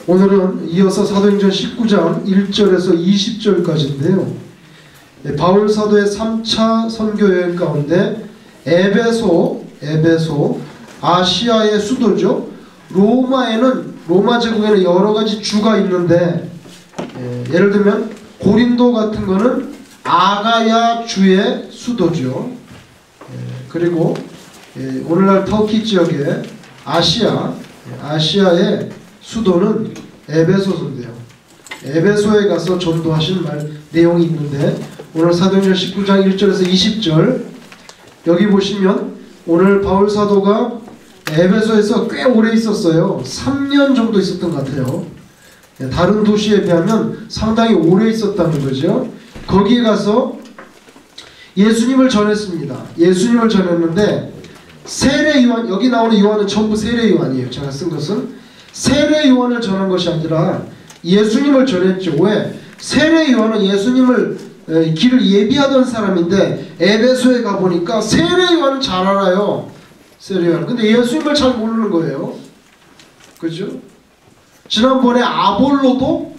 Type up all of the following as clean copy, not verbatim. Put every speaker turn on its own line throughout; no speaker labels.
오늘은 이어서 사도행전 19장 1절에서 20절까지인데요. 바울 사도의 3차 선교 여행 가운데 에베소 아시아의 수도죠. 로마 제국에는 여러 가지 주가 있는데 예를 들면 고린도 같은 거는 아가야 주의 수도죠. 그리고 오늘날 터키 지역의 아시아의 수도는 에베소인데요. 에베소에 가서 전도하신 내용이 있는데 오늘 사도행전 19장 1절에서 20절 여기 보시면 오늘 바울 사도가 에베소에서 꽤 오래 있었어요. 3년 정도 있었던 것 같아요. 다른 도시에 비하면 상당히 오래 있었다는 거죠. 거기에 가서 예수님을 전했습니다. 예수님을 전했는데 세례 요한, 여기 나오는 요한은 전부 세례 요한이에요. 제가 쓴 것은 세례 요한을 전한 것이 아니라 예수님을 전했죠. 왜? 세례 요한은 예수님을 길을 예비하던 사람인데 에베소에 가보니까 세례 요한은 잘 알아요. 세례 요한. 근데 예수님을 잘 모르는 거예요. 그죠? 지난번에 아볼로도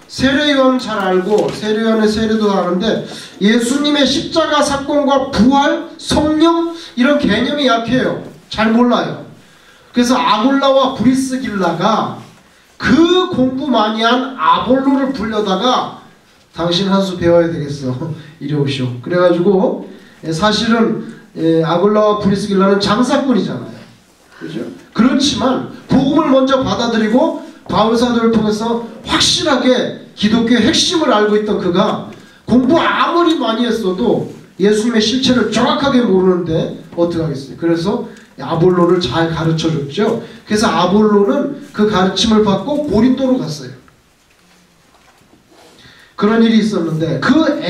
세례 요한은 잘 알고 세례 요한의 세례도 아는데 예수님의 십자가 사건과 부활, 성령 이런 개념이 약해요. 잘 몰라요. 그래서 아골라와 브리스길라가 그 공부 많이 한 아볼로를 불려다가 당신 한 수 배워야 되겠어. 이리 오시오. 그래가지고 사실은 아골라와 브리스길라는 장사꾼이잖아요. 그죠? 그렇지만 복음을 먼저 받아들이고 바울 사도를 통해서 확실하게 기독교의 핵심을 알고 있던 그가 공부 아무리 많이 했어도 예수님의 실체를 정확하게 모르는데 어떡하겠어요. 그래서 아볼로를 잘 가르쳐줬죠. 그래서 아볼로는 그 가르침을 받고 고린도로 갔어요. 그런 일이 있었는데 그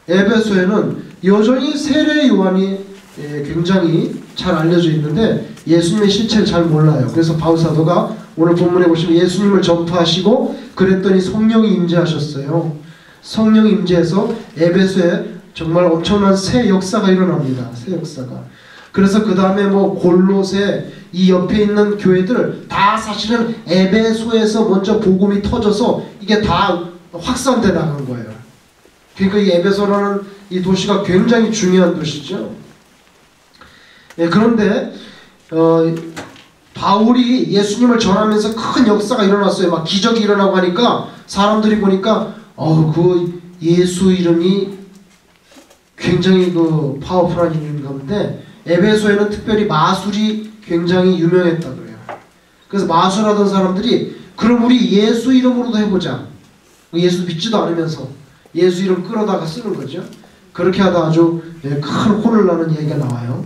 에베소에는 여전히 세례 요한이 굉장히 잘 알려져 있는데 예수님의 실체를 잘 몰라요. 그래서 바울 사도가 오늘 본문에 보시면 예수님을 전파하시고 그랬더니 성령이 임재하셨어요. 성령이 임재해서 에베소에 정말 엄청난 새 역사가 일어납니다. 새 역사가. 그래서 그 다음에 골로새 이 옆에 있는 교회들 다 사실은 에베소에서 먼저 복음이 터져서 이게 다 확산돼 나간 거예요. 그러니까 이 에베소라는 이 도시가 굉장히 중요한 도시죠. 그런데 바울이 예수님을 전하면서 큰 역사가 일어났어요. 막 기적이 일어나고 하니까 사람들이 보니까 그 예수 이름이 굉장히 파워풀한 이름인 가운데 에베소에는 특별히 마술이 굉장히 유명했다 그래요. 그래서 마술하던 사람들이 그럼 우리 예수 이름으로도 해보자. 예수 믿지도 않으면서 예수 이름 끌어다가 쓰는 거죠. 그렇게 하다 아주 큰 혼을 나는 얘기가 나와요.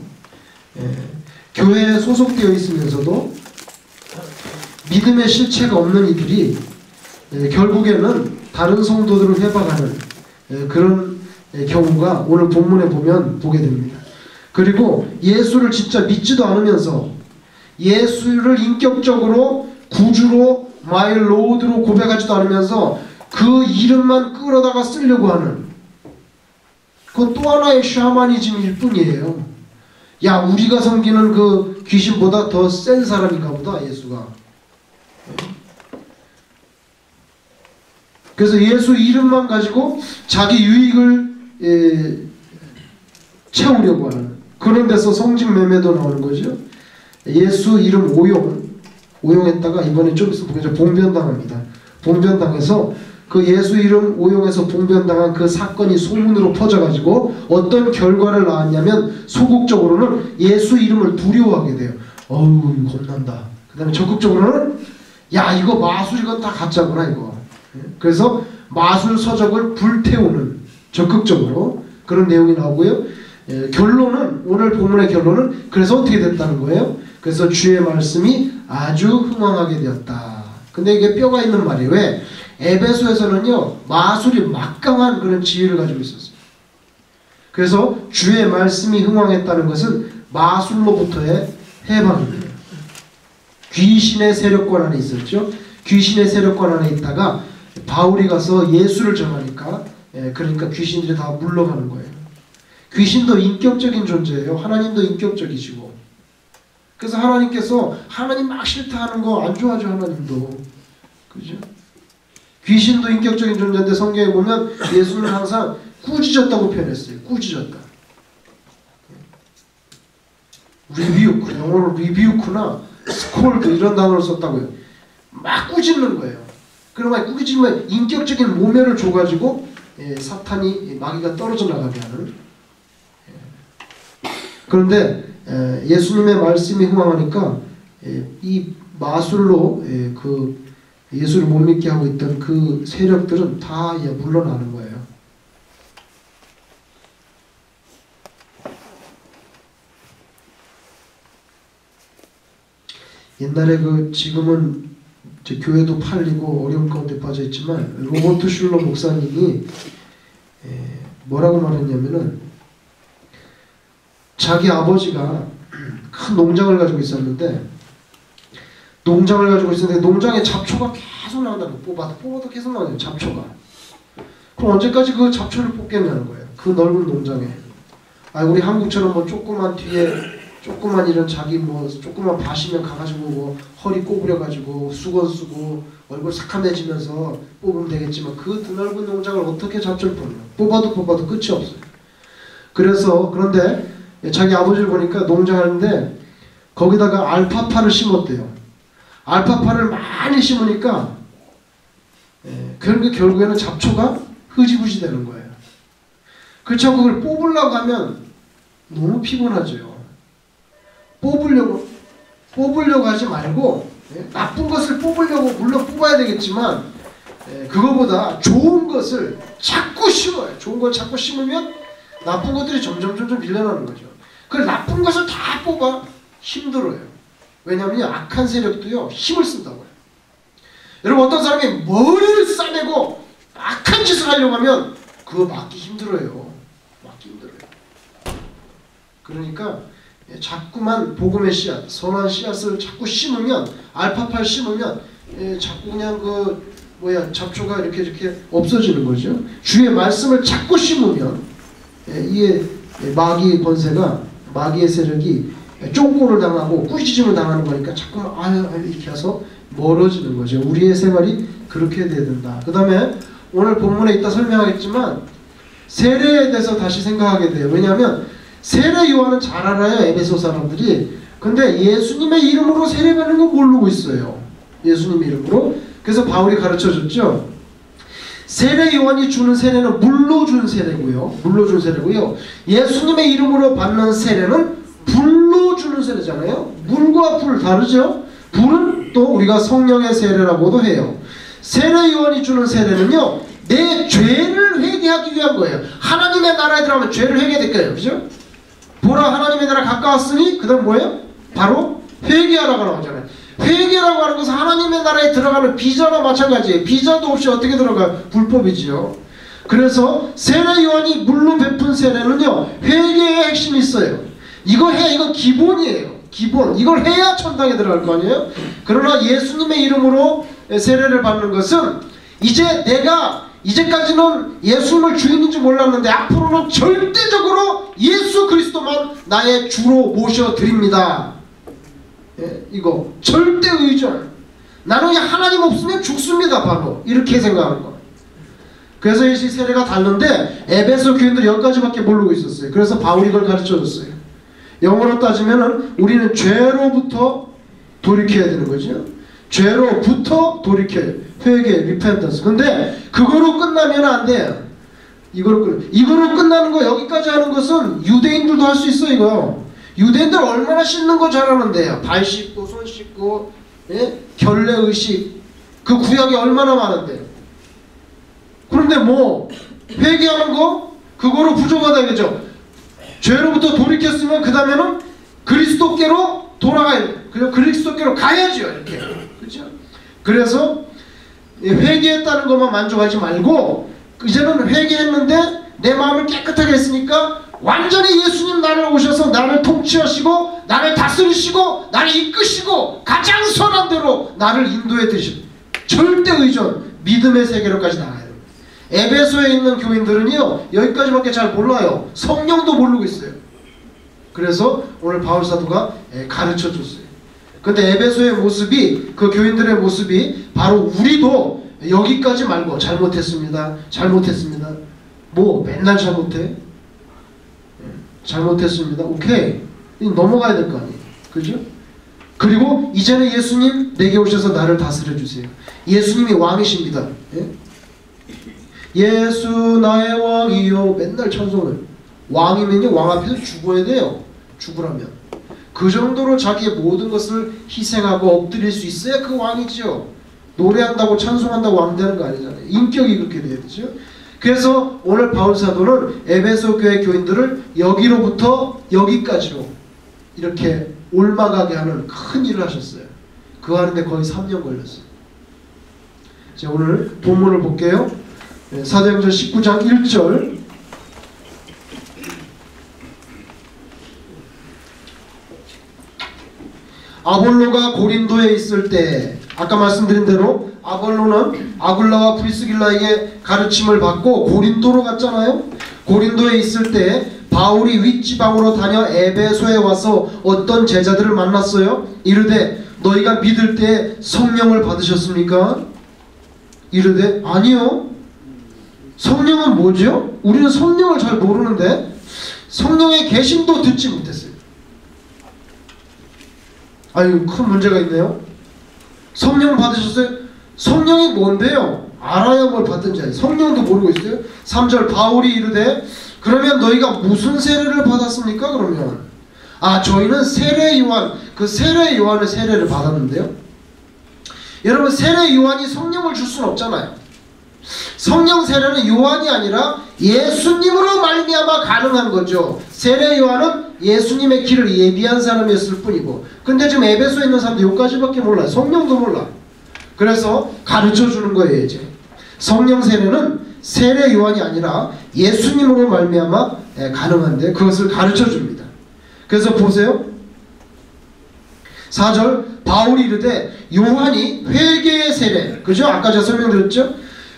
교회에 소속되어 있으면서도 믿음의 실체가 없는 이들이 결국에는 다른 성도들을 회방하는 그런 경우가 오늘 본문에 보면 보게 됩니다. 그리고 예수를 진짜 믿지도 않으면서 예수를 인격적으로 구주로 마이 로드로 고백하지도 않으면서 그 이름만 끌어다가 쓰려고 하는 그건 또 하나의 샤머니즘일 뿐이에요. 야, 우리가 섬기는 그 귀신보다 더 센 사람인가 보다 예수가. 그래서 예수 이름만 가지고 자기 유익을 채우려고 하는 그런 데서 성직 매매도 나오는 거죠. 예수 이름 오용했다가 이번에 좀 있으면 보겠죠. 봉변당합니다. 봉변당해서 그 예수 이름 오용해서 봉변당한 그 사건이 소문으로 퍼져가지고 어떤 결과를 낳았냐면 소극적으로는 예수 이름을 두려워하게 돼요. 어우 겁난다. 그 다음에 적극적으로는 야 이거 마술 이건 다 가짜구나 이거. 그래서 마술 서적을 불태우는 적극적으로 그런 내용이 나오고요. 결론은 오늘 본문의 결론은 그래서 어떻게 됐다는 거예요? 그래서 주의 말씀이 아주 흥왕하게 되었다. 근데 이게 뼈가 있는 말이에요. 왜? 에베소에서는요 마술이 막강한 그런 지위를 가지고 있었어요. 그래서 주의 말씀이 흥왕했다는 것은 마술로부터의 해방입니다. 귀신의 세력권 안에 있었죠. 귀신의 세력권 안에 있다가 바울이 가서 예수를 전하니까 그러니까 귀신들이 다 물러가는 거예요. 귀신도 인격적인 존재예요. 하나님도 인격적이시고 그래서 하나님께서 하나님 막 싫다 하는 거 안 좋아하죠. 하나님도. 그죠? 귀신도 인격적인 존재인데 성경에 보면 예수는 항상 꾸짖었다고 표현했어요. 꾸짖었다. 리뷰크, 영어로 리뷰크나 스콜드 이런 단어를 썼다고요. 막 꾸짖는 거예요. 그러면 꾸짖으면 인격적인 모멸을 줘가지고 사탄이 마귀가 떨어져 나가게 하는. 그런데 예수님의 말씀이 흥황하니까 이 마술로 그 예수를 못 믿게 하고 있던 그 세력들은 다 물러나는 거예요. 옛날에 지금은 교회도 팔리고 어려운 가운데 빠져 있지만 로버트 슐러 목사님이 뭐라고 말했냐면은 자기 아버지가 큰 농장을 가지고 있었는데 농장에 잡초가 계속 나온다는 거예요. 뽑아도 계속 나오는 잡초가. 그럼 언제까지 그 잡초를 뽑겠냐는 거예요. 그 넓은 농장에. 우리 한국처럼 뭐 조그만 뒤에 조그만 이런 자기 조그만 밭이면 가가지고 허리 꼬부려가지고 수건 쓰고 얼굴 새카매지면서 뽑으면 되겠지만 그 드넓은 농장을 어떻게 잡초를 뽑아도 끝이 없어요. 그런데 자기 아버지를 보니까 농장하는데 거기다가 알파파를 심었대요. 알파파를 많이 심으니까 결국에는 잡초가 흐지부지 되는 거예요. 그렇죠. 그걸 뽑으려고 하면 너무 피곤하죠. 뽑으려고 하지 말고 나쁜 것을 뽑으려고 물론 뽑아야 되겠지만 그거보다 좋은 것을 자꾸 심어요. 좋은 걸 자꾸 심으면 나쁜 것들이 점점 밀려나는 거죠. 그걸 나쁜 것을 다 뽑아 힘들어요. 왜냐하면 악한 세력도요 힘을 쓴다고요. 여러분 어떤 사람이 머리를 싸매고 악한 짓을 하려고 하면 그거 막기 힘들어요. 그러니까 자꾸만 복음의 씨앗, 선한 씨앗을 자꾸 심으면 알파파를 심으면 자꾸 그냥 잡초가 이렇게 없어지는 거죠. 주의 말씀을 자꾸 심으면 이 마귀의 권세가 마귀의 세력이 쫑꼬를 당하고 꾸짖음을 당하는 거니까 자꾸만 이렇게 해서 멀어지는 거죠. 우리의 생활이 그렇게 돼야 된다. 그 다음에 오늘 본문에 이따 설명하겠지만 세례에 대해서 다시 생각하게 돼요. 왜냐하면 세례 요한은 잘 알아요. 에베소 사람들이. 근데 예수님의 이름으로 세례받는 거 모르고 있어요. 예수님의 이름으로. 그래서 바울이 가르쳐줬죠. 세례 요한이 주는 세례는 물로 준 세례고요. 예수님의 이름으로 받는 세례는 불로 주는 세례잖아요. 물과 불 다르죠. 불은 또 우리가 성령의 세례라고도 해요. 세례 요한이 주는 세례는요, 내 죄를 회개하기 위한 거예요. 하나님의 나라에 들어가면 죄를 회개될 거예요. 그죠? 보라 하나님의 나라 가까웠으니 그 다음 뭐예요? 바로 회개하라고 나오잖아요. 회개라고 하는 것은 하나님의 나라에 들어가는 비자나 마찬가지예요. 비자도 없이 어떻게 들어가? 불법이지요. 그래서 세례 요한이 물로 베푼 세례는요, 회개의 핵심이 있어요. 이거 기본이에요. 기본. 이걸 해야 천당에 들어갈 거 아니에요? 그러나 예수님의 이름으로 세례를 받는 것은 이제 내가 이제까지는 예수님을 주인인지 몰랐는데 앞으로는 절대적으로 예수 그리스도만 나의 주로 모셔드립니다. 이거 절대 의존. 나는 하나님 없으면 죽습니다. 바로 이렇게 생각하는 거. 그래서 이 세례가 다른데 에베소 교인들 여기까지밖에 모르고 있었어요. 그래서 바울이 이걸 가르쳐줬어요. 영어로 따지면은 우리는 죄로부터 돌이켜야 되는 거죠. 죄로부터 돌이켜요. 회개, repentance. 근데 그거로 끝나면 안 돼요. 이거로 끝나는 거, 여기까지 하는 것은 유대인들도 할 수 있어. 이거 유대인들 얼마나 씻는 거 잘하는데요. 발 씻고 손 씻고 결례 의식, 그 구약이 얼마나 많은데. 그런데 회개하는 거 그거로 부족하다 그죠. 죄로부터 돌이켰으면 그 다음에는 그리스도께로 돌아가야 돼. 그리스도께로 가야죠. 이렇게. 그죠? 그래서 회개했다는 것만 만족하지 말고 이제는 회개했는데 내 마음을 깨끗하게 했으니까 완전히 예수님 나를 오셔서 나를 통치하시고 나를 다스리시고 나를 이끄시고 가장 선한 대로 나를 인도해 드시고 절대 의존, 믿음의 세계로까지 나가요. 에베소에 있는 교인들은요 여기까지밖에 잘 몰라요. 성령도 모르고 있어요. 그래서 오늘 바울 사도가 가르쳐 줬어요. 근데 에베소의 모습이, 그 교인들의 모습이 바로 우리도 여기까지 말고 잘못했습니다. 뭐 맨날 잘못해? 잘못했습니다. 오케이. 넘어가야 될 거 아니에요. 그죠? 그리고 이제는 예수님 내게 오셔서 나를 다스려 주세요. 예수님이 왕이십니다. 예? 예수 나의 왕이요. 맨날 찬송을. 왕이면요, 왕 앞에서 죽어야 돼요. 죽으라면. 그 정도로 자기의 모든 것을 희생하고 엎드릴 수 있어야 그 왕이죠. 노래한다고 찬송한다고 왕 되는 거 아니잖아요. 인격이 그렇게 돼야 되죠. 그래서 오늘 바울 사도는 에베소 교회 교인들을 여기로부터 여기까지로 이렇게 올라가게 하는 큰 일을 하셨어요. 그거 하는데 거의 3년 걸렸어요. 자, 오늘 본문을 볼게요. 사도행전 19장 1절. 아볼로가 고린도에 있을 때, 아까 말씀드린 대로 아볼로는 아굴라와 프리스길라에게 가르침을 받고 고린도로 갔잖아요. 고린도에 있을 때 바울이 윗지방으로 다녀 에베소에 와서 어떤 제자들을 만났어요. 이르되 너희가 믿을 때 성령을 받으셨습니까? 이르되 아니요. 성령은 뭐죠? 우리는 성령을 잘 모르는데 성령의 계심도 듣지 못했어요. 아유, 큰 문제가 있네요. 성령 받으셨어요? 성령이 뭔데요? 알아야 뭘 받든지 아니. 성령도 모르고 있어요. 3절 바울이 이르되 그러면 너희가 무슨 세례를 받았습니까? 그러면 저희는 세례 요한, 그 세례 요한의 세례를 받았는데요. 여러분, 세례 요한이 성령을 줄 수는 없잖아요. 성령 세례는 요한이 아니라 예수님으로 말미암아 가능한 거죠. 세례 요한은 예수님의 길을 예비한 사람이었을 뿐이고, 근데 지금 에베소에 있는 사람들 여기까지밖에 몰라요. 성령도 몰라. 그래서 가르쳐주는 거예요. 이제 성령 세례는 세례 요한이 아니라 예수님으로 말미암아 가능한데 그것을 가르쳐줍니다. 그래서 보세요. 4절 바울이 이르되 요한이 회개의 세례, 그죠? 아까 제가 설명드렸죠?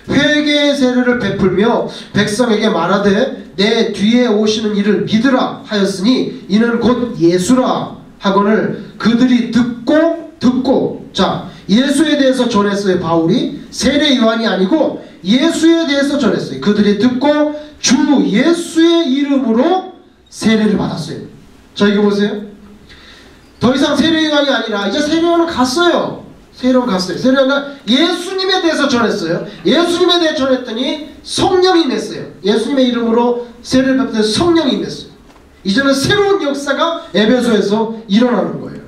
회개의 세례를 베풀며 백성에게 말하되 내 뒤에 오시는 이를 믿으라 하였으니 이는 곧 예수라 하거늘 그들이 듣고 자, 예수에 대해서 전했어요. 바울이 세례 요한이 아니고 예수에 대해서 전했어요. 그들이 듣고 주 예수의 이름으로 세례를 받았어요. 자, 이거 보세요. 더 이상 세례 요한이 아니라 이제 세례 요한은 갔어요. 세례요한 갔어요. 세례요한은 예수님에 대해서 전했어요. 예수님에 대해 전했더니 성령이 임했어요. 예수님의 이름으로 세례를 받을 때 성령이 임했어요. 이제는 새로운 역사가 에베소에서 일어나는 거예요.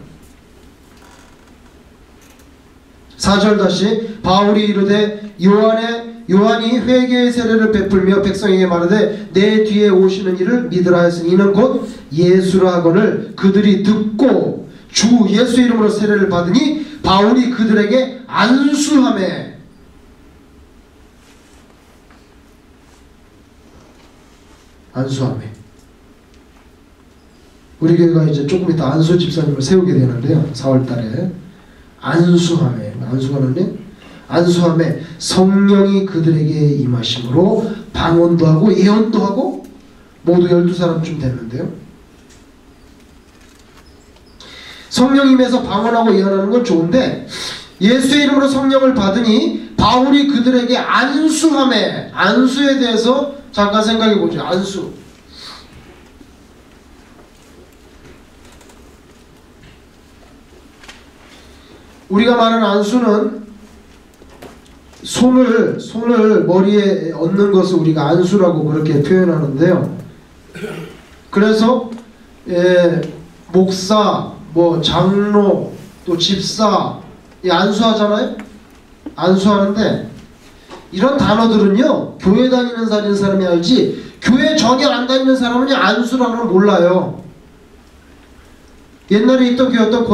4절 다시 바울이 이르되 요한이 회개의 세례를 베풀며 백성에게 말하되 내 뒤에 오시는 이를 믿으라 하였으니 이는 곧 예수라 하거늘 그들이 듣고 주 예수 이름으로 세례를 받으니 바울이 그들에게 안수하매. 우리 교회가 이제 조금 이따 안수 집사님을 세우게 되는데요. 4월달에 안수하매 성령이 그들에게 임하심으로 방언도 하고 예언도 하고 모두 12사람쯤 됐는데요. 성령임에서 방언하고 예언하는 건 좋은데 예수의 이름으로 성령을 받으니 바울이 그들에게 안수하매. 안수에 대해서 잠깐 생각해 보죠. 안수. 우리가 말하는 안수는 손을 머리에 얹는 것을 우리가 안수라고 그렇게 표현하는데요. 그래서 목사, 장로, 또 집사 안수하잖아요. 안수하는데 이런 단어들은요, 교회 다니는 사람이 알지 교회 전혀 안 다니는 사람은 안수라고는 몰라요. 옛날에 있던 교회 어떤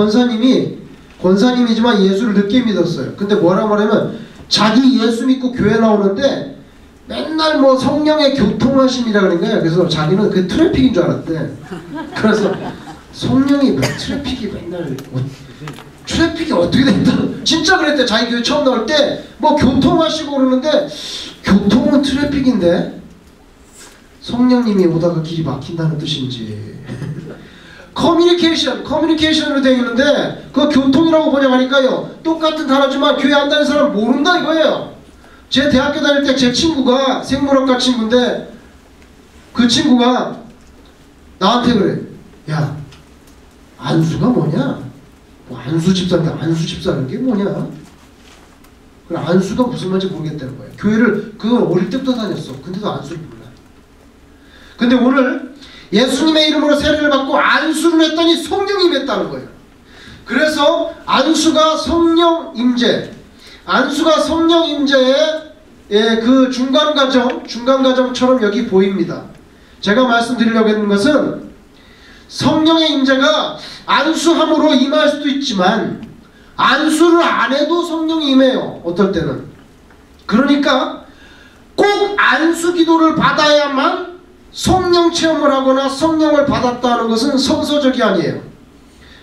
권사님이지만 예수를 늦게 믿었어요. 근데 뭐라고 말하면 자기 예수 믿고 교회 나오는데 맨날 성령의 교통하심이라 그런 거예요. 그래서 자기는 그 트래픽인 줄 알았대. 그래서 성령이 트래픽이 맨날 트래픽이 어떻게 된다. 진짜 그랬대. 자기 교회 처음 나올 때 교통하시고 그러는데 교통은 트래픽인데 성령님이 오다가 길이 막힌다는 뜻인지 커뮤니케이션으로 되어 있는데 그거 교통이라고 번역하니까요. 똑같은 단어지만 교회 안 다니는 사람 모른다 이거예요. 제 대학교 다닐 때 제 친구가 생물학과 친구인데 그 친구가 나한테 그래. 야, 안수가 뭐냐? 뭐 안수 집사인데 안수 집사는 게 뭐냐? 그래, 안수가 무슨 말인지 모르겠다는 거예요. 교회를 그건 어릴 때부터 다녔어. 근데도 안수를 몰라. 근데 오늘 예수님의 이름으로 세례를 받고 안수를 했더니 성령이 임했다는 거예요. 그래서 안수가 성령 임재, 안수가 성령 임재의 그 중간 과정처럼 여기 보입니다. 제가 말씀드리려고 했는 것은 성령의 임재가 안수함으로 임할 수도 있지만 안수를 안 해도 성령이 임해요. 어떨 때는. 그러니까 꼭 안수 기도를 받아야만 성령 체험을 하거나 성령을 받았다는 것은 성서적이 아니에요.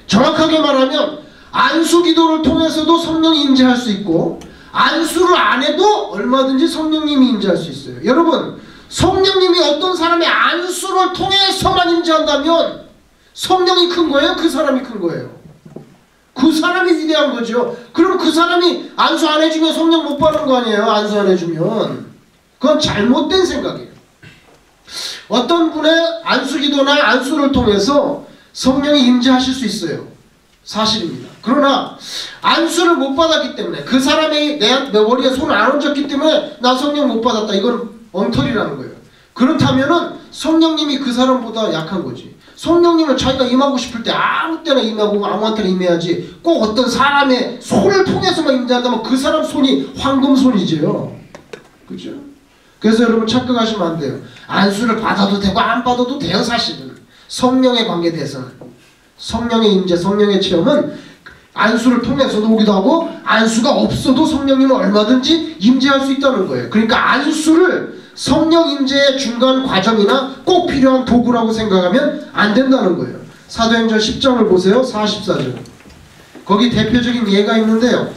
정확하게 말하면 안수 기도를 통해서도 성령이 임재할 수 있고 안수를 안 해도 얼마든지 성령님이 임재할 수 있어요. 여러분, 성령님이 어떤 사람의 안수를 통해서만 임재한다면 성령이 큰 거예요? 그 사람이 큰 거예요? 그 사람이 위대한 거죠. 그럼 그 사람이 안수 안 해주면 성령 못 받는 거 아니에요? 안수 안 해주면. 그건 잘못된 생각이에요. 어떤 분의 안수기도나 안수를 통해서 성령이 임재하실 수 있어요. 사실입니다. 그러나 안수를 못 받았기 때문에 그 사람이 내 머리에 손을 안 얹었기 때문에 나 성령 못 받았다. 이건 엉터리라는 거예요. 그렇다면은 성령님이 그 사람보다 약한 거지. 성령님은 자기가 임하고 싶을 때 아무 때나 임하고 아무한테나 임해야지 꼭 어떤 사람의 손을 통해서만 임재한다면 그 사람 손이 황금손이죠. 그죠? 그래서 여러분 착각하시면 안 돼요. 안수를 받아도 되고 안 받아도 돼요. 사실은 성령의 관계에 대해서는 성령의 임재, 성령의 체험은 안수를 통해서도 오기도 하고 안수가 없어도 성령님은 얼마든지 임재할 수 있다는 거예요. 그러니까 안수를 성령 임재의 중간 과정이나 꼭 필요한 도구라고 생각하면 안 된다는 거예요. 사도행전 10장을 보세요. 44절. 거기 대표적인 예가 있는데요.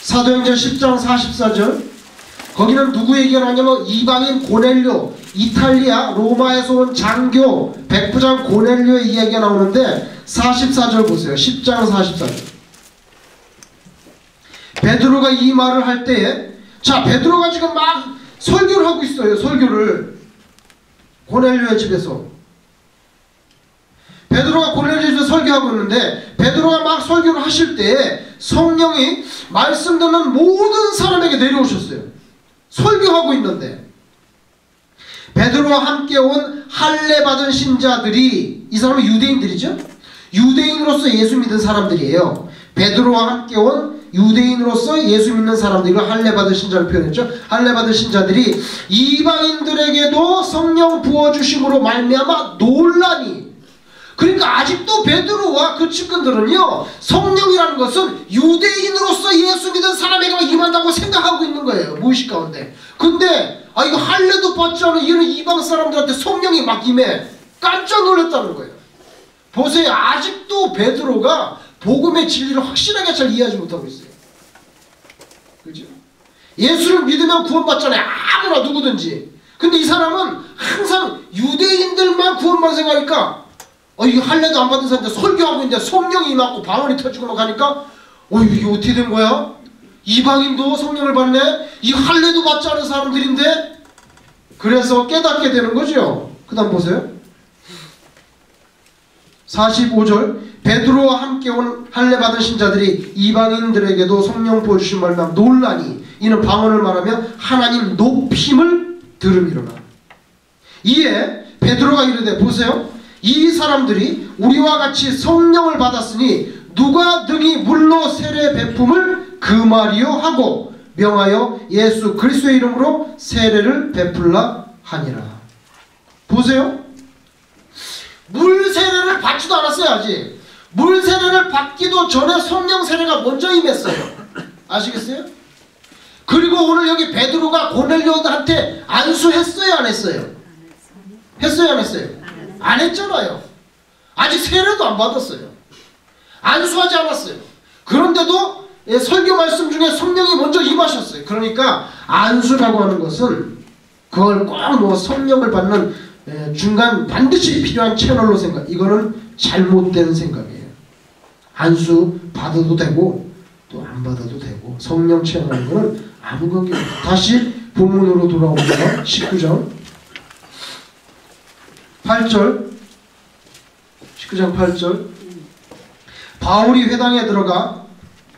사도행전 10장 44절. 거기는 누구 얘기가 나냐면 이방인 고넬료, 이탈리아 로마에서 온 장교 백부장 고넬료의 이야기가 나오는데 44절 보세요. 10장 44절. 베드로가 이 말을 할 때에 자, 베드로가 지금 막 설교를 하고 있어요. 설교를 고넬료의 집에서 베드로가 고넬료의 집에서 설교하고 있는데 베드로가 막 설교를 하실 때에 성령이 말씀 듣는 모든 사람에게 내려오셨어요. 설교하고 있는데 베드로와 함께 온 할례 받은 신자들이 이 사람은 유대인들이죠. 유대인으로서 예수 믿은 사람들이에요. 베드로와 함께 온 유대인으로서 예수 믿는 사람들을 할례 받은 신자를 표현했죠. 할례 받은 신자들이 이방인들에게도 성령 부어주심으로 말미암아 놀라니. 그러니까 아직도 베드로와 그 측근들은요 성령이라는 것은 유대인으로서 예수 믿은 사람에게만 임한다고 생각하고 있는 거예요. 무의식 가운데. 근데 이거 할례도 받지 않은 이런 이방 사람들한테 성령이 막 임해. 깜짝 놀랐다는 거예요. 보세요. 아직도 베드로가 복음의 진리를 확실하게 잘 이해하지 못하고 있어요. 그죠? 예수를 믿으면 구원받잖아요. 아무나 누구든지. 근데 이 사람은 항상 유대인들만 구원받는 생각하니까 이게 할례도 안 받은 사람인데 설교하고 있는데 성령이 임하고 방언이 터지고 막 하니까 이게 어떻게 된 거야? 이방인도 성령을 받네? 이 할례도 받지 않은 사람들인데? 그래서 깨닫게 되는 거죠. 그 다음 보세요. 45절. 베드로와 함께 온 할례 받은 신자들이 이방인들에게도 성령 부어주신 말만 놀라니 이는 방언을 말하며 하나님 높임을 들음이로라. 이에 베드로가 이르되 보세요. 이 사람들이 우리와 같이 성령을 받았으니 누가 등이 물로 세례 베품을 금하리요 하고 명하여 예수 그리스도의 이름으로 세례를 베풀라 하니라. 보세요. 물 세례를 받지도 않았어요. 아직. 물 세례를 받기도 전에 성령 세례가 먼저 임했어요. 아시겠어요? 그리고 오늘 여기 베드로가 고넬료한테 안수했어요? 안 했어요? 했어요? 안 했어요? 안 했잖아요. 아직 세례도 안 받았어요. 안수하지 않았어요. 그런데도 설교 말씀 중에 성령이 먼저 임하셨어요. 그러니까 안수라고 하는 것은 그걸 꼭 성령을 받는 중간 반드시 필요한 채널로 생각. 이거는 잘못된 생각이에요. 안수 받아도 되고 또 안 받아도 되고 성령 체험하는 것은 아무 관계 없어요. 다시 본문으로 돌아옵니다. 19장 8절 19장 8절 바울이 회당에 들어가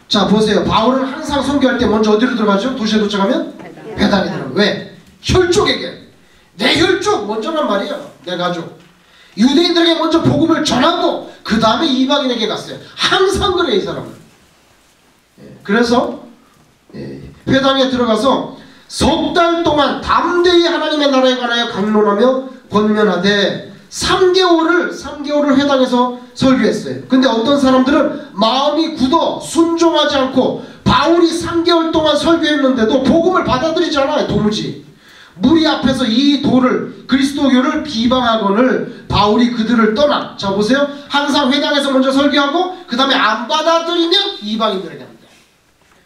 자 보세요. 바울은 항상 선교할 때 먼저 어디로 들어가죠? 도시에 도착하면 회당에 들어가. 왜? 혈족에게 내 혈족 먼저란 말이야. 내 가족 유대인들에게 먼저 복음을 전하고 그 다음에 이방인에게 갔어요. 항상 그래 이 사람은. 그래서 회당에 들어가서 석 달 동안 담대히 하나님의 나라에 관하여 강론하며 권면하되 3개월을 회당에서 설교했어요. 근데 어떤 사람들은 마음이 굳어 순종하지 않고 바울이 3개월 동안 설교했는데도 복음을 받아들이지 않아요. 도무지. 무리 앞에서 이 도를 그리스도교를 비방하거늘 바울이 그들을 떠나. 자 보세요. 항상 회당에서 먼저 설교하고 그 다음에 안 받아들이면 이방인들에게 합니다.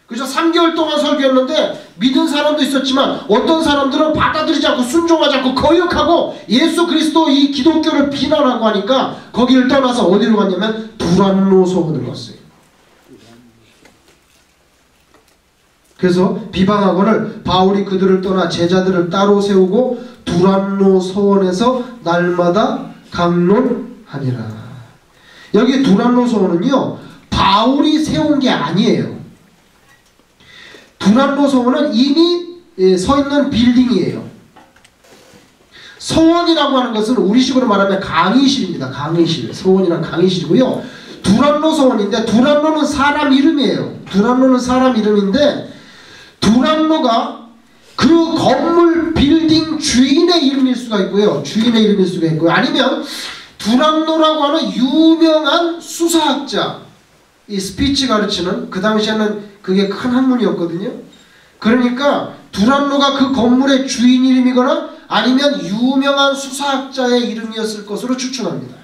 그죠? 3개월 동안 설교했는데 믿은 사람도 있었지만 어떤 사람들은 받아들이지 않고 순종하지 않고 거역하고 예수 그리스도 이 기독교를 비난하고 하니까 거기를 떠나서 어디로 갔냐면 두란노 소원을 갔어요. 그래서 비방하거늘 바울이 그들을 떠나 제자들을 따로 세우고 두란노 서원에서 날마다 강론하니라. 여기 두란노 서원은요 바울이 세운 게 아니에요. 두란노 서원은 이미 서 있는 빌딩이에요. 서원이라고 하는 것은 우리식으로 말하면 강의실입니다. 강의실. 서원이란 강의실이고요. 두란노 서원인데 두란노는 사람 이름이에요. 두란노는 사람 이름인데 두란노가 그 건물 빌딩 주인의 이름일 수가 있고요. 주인의 이름일 수가 있고요. 아니면 두란노라고 하는 유명한 수사학자, 이 스피치 가르치는 그 당시에는 그게 큰 학문이었거든요. 그러니까 두란노가 그 건물의 주인 이름이거나 아니면 유명한 수사학자의 이름이었을 것으로 추측합니다.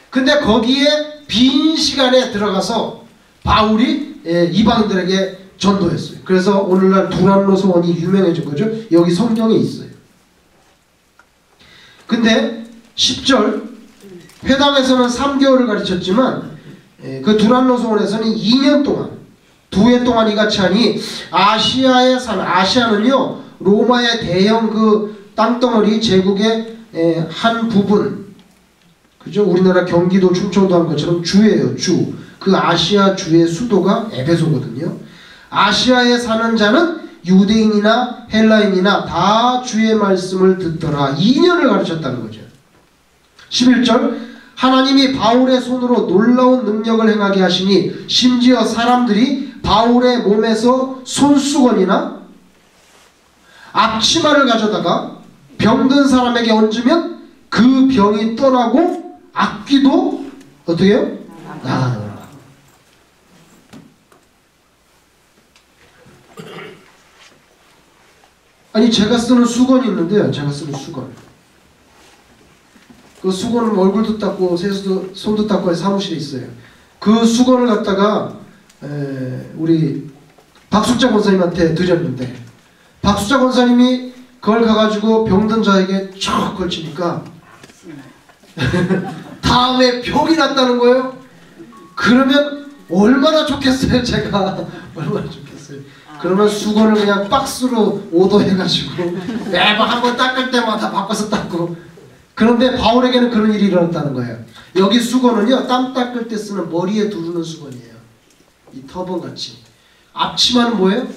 근데 거기에 빈 시간에 들어가서 바울이 이방인들에게 전도했어요. 그래서 오늘날 두란노 소원이 유명해진 거죠. 여기 성경에 있어요. 근데 10절 회당에서는 3개월을 가르쳤지만 그 두란노 소원에서는 2년 동안 2해 동안 이같이 하니 아시아에 산 아시아는요 로마의 대형 그 땅덩어리 제국의 한 부분 그죠? 우리나라 경기도 충청도 한 것처럼 주예요. 주. 그 아시아 주의 수도가 에베소거든요. 아시아에 사는 자는 유대인이나 헬라인이나 다 주의 말씀을 듣더라. 2년을 가르쳤다는 거죠. 11절 하나님이 바울의 손으로 놀라운 능력을 행하게 하시니 심지어 사람들이 바울의 몸에서 손수건이나 앞치마를 가져다가 병든 사람에게 얹으면 그 병이 떠나고 악귀도 어떻게 해요? 나가더라. 아니 제가 쓰는 수건이 있는데요. 제가 쓰는 수건. 그 수건은 얼굴도 닦고 세수도 손도 닦고 사무실에 있어요. 그 수건을 갖다가 우리 박숙자 권사님한테 드렸는데 박숙자 권사님이 그걸 가가지고 병든 자에게 쫙 걸치니까 다음에 병이 났다는 거예요. 그러면 얼마나 좋겠어요. 제가 얼마나 좋겠어요. 그러면 수건을 그냥 박스로 오더해가지고 매번 한번 닦을 때마다 바꿔서 닦고. 그런데 바울에게는 그런 일이 일어났다는 거예요. 여기 수건은요 땀 닦을 때 쓰는 머리에 두르는 수건이에요. 이 터번같이. 앞치마는 뭐예요?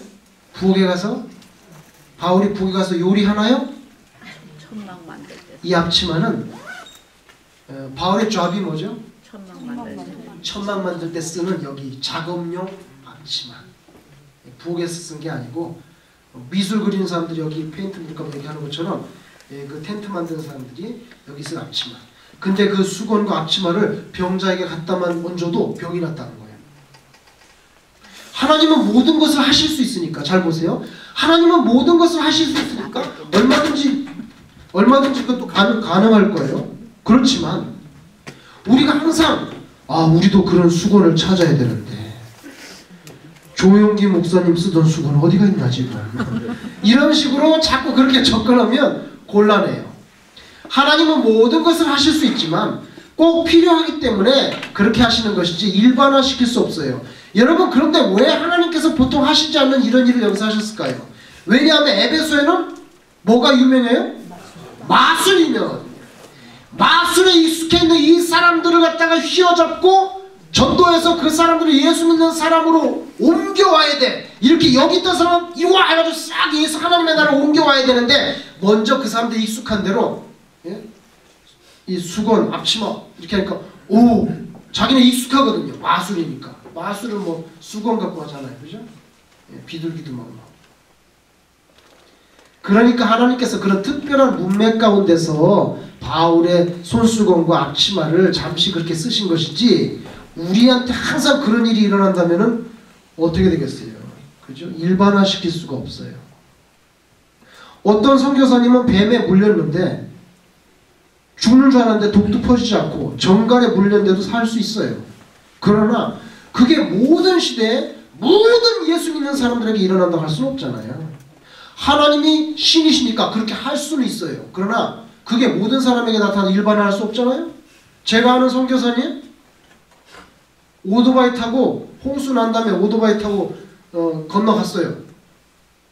부엌에 가서 바울이 부엌에 가서 요리하나요?
천막 만들 때.
이 앞치마는 바울의 잡이 뭐죠?
천막
만들 때 쓰는 여기 작업용 앞치마. 부엌에서 쓴 게 아니고 미술 그리는 사람들이 여기 페인트 물감 얘기하는 것처럼 그 텐트 만드는 사람들이 여기 쓴 앞치마. 근데 그 수건과 앞치마를 병자에게 갖다만 얹어도 병이 났다는 거예요. 하나님은 모든 것을 하실 수 있으니까. 잘 보세요. 하나님은 모든 것을 하실 수 있으니까 얼마든지 그것도 가능할 거예요. 그렇지만 우리가 항상 우리도 그런 수건을 찾아야 되는데 조용기 목사님 쓰던 수건 어디가 있나 지금. 이런 식으로 자꾸 그렇게 접근하면 곤란해요. 하나님은 모든 것을 하실 수 있지만 꼭 꼭 필요하기 때문에 그렇게 하시는 것이지 일반화시킬 수 없어요. 여러분, 그런데 왜 하나님께서 보통 하시지 않는 이런 일을 여기서 하셨을까요? 왜냐하면 에베소에는 뭐가 유명해요? 마술이면 마술에 익숙해 있는 이 사람들을 갖다가 휘어잡고 전도해서 그 사람들을 예수 믿는 사람으로 옮겨와야 돼. 이렇게 여기 있던 사람 이와 해가지고 싹 예수 하나님의 나라로 옮겨와야 되는데 먼저 그 사람들이 익숙한 대로, 예? 이 수건, 앞치마 이렇게 하니까 오, 자기는 익숙하거든요. 마술이니까. 마술은 뭐 수건 갖고 하잖아요, 그죠? 예, 비둘기도 막. 그러니까 하나님께서 그런 특별한 문맥 가운데서 바울의 손수건과 앞치마를 잠시 그렇게 쓰신 것이지, 우리한테 항상 그런 일이 일어난다면은 어떻게 되겠어요? 그죠? 일반화시킬 수가 없어요. 어떤 선교사님은 뱀에 물렸는데 죽는 줄 알았는데 독도 퍼지지 않고 정갈에 물렸는데도 살 수 있어요. 그러나 그게 모든 시대에 모든 예수 믿는 사람들에게 일어난다고 할 수는 없잖아요. 하나님이 신이시니까 그렇게 할 수는 있어요. 그러나 그게 모든 사람에게 나타나는 일반화할 수 없잖아요. 제가 아는 선교사님 오토바이 타고 홍수 난 다음에 오토바이 타고 건너갔어요.